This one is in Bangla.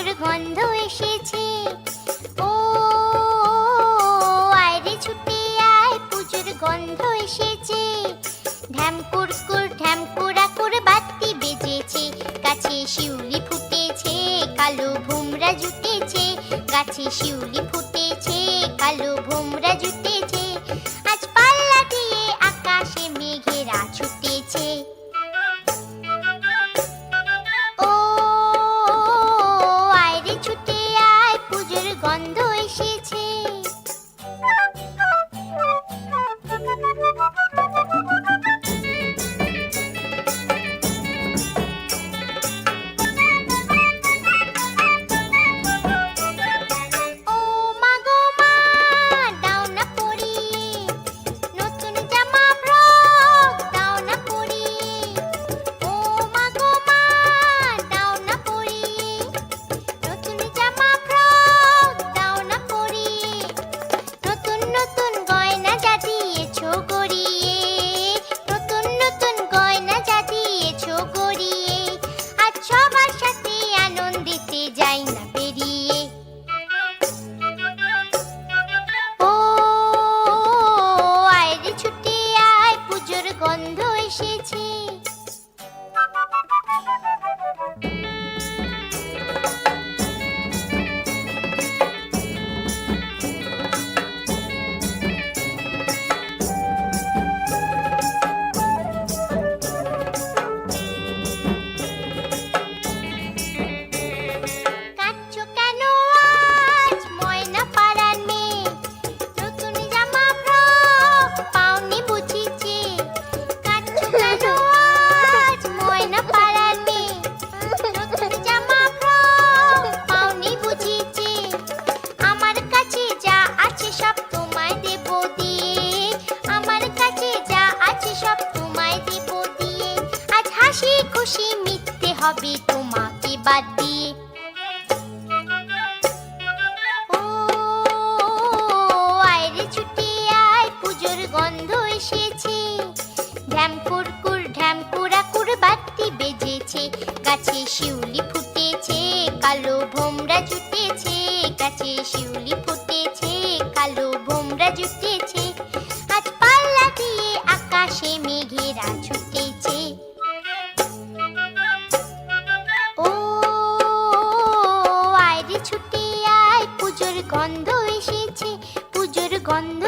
পুজোর গন্ধ এসেছে। ও আয় রে ছুটে আয়, পুজোর গন্ধ এসেছে। ঢ্যাম কুরকুর ঢ্যাম কুড়াকুর বাতি বেজেছে, গাছে শিউলি ফুটেছে, কালো ভোমরা জুটেছে। গাছে শিউলি ফুটেছে, কালো ভোমরা জুটেছে। আজ পাল্লা দিয়ে আকাশে মেঘেরা ছুটেছে। ও আয় রে ছুটে আয়, পুজোর গন্ধ এসেছে। ও মা গো মা, দাও না পরিয়ে নতুন জামা ফ্রক, দাও না পরিয়ে। ও মা গো মা, দাও না পরিয়ে নতুন জামা ফ্রক, দাও না পরিয়ে। নতুন নতুন গয়না যা দিয়েছো গড়িয়ে, নতুন নতুন গয়না যা দিয়েছো গড়িয়ে। আজ সবার সাথে আনন্দিতে যাই না বেরিয়ে। ও আয় রে ছুটে আয়, পুজোর গন্ধ এসেছে। কাঁদছো কেন আজ ময়না পাড়ার মেয়ে, নতুন জামা ফ্রক পাওনি বুঝিছে। কাঁদছো কেন আজ ময়না পাড়ার মেয়ে, নতুন জামা ফ্রক পাওনি বুঝিছে। আমার কাছে যা আছে সব তোমায় দেব দিয়ে, আমার কাছে যা আছে সব তোমায় দেব দিয়ে। আজ হাসি খুশি মিথ্যে হবে তোমাকে বাদ দিয়ে। ও আয় রে ছুটে আয়, পুজোর গন্ধ এসেছে। ঢ্যাম কুরকুর ঢ্যাম কুড়াকুর বাতি বেজেছে, গাছে শিউলি ফুটেছে, কালো ভোমরা জুটেছে। গাছে শিউলি ফুটেছে, কালো ভোমরা জুটেছে। আজ পাল্লা দিয়ে আকাশে মেঘেরা ছুটেছে। ও আয় রে ছুটে আয়, পুজোর গন্ধ এসেছে, পুজোর গন্ধ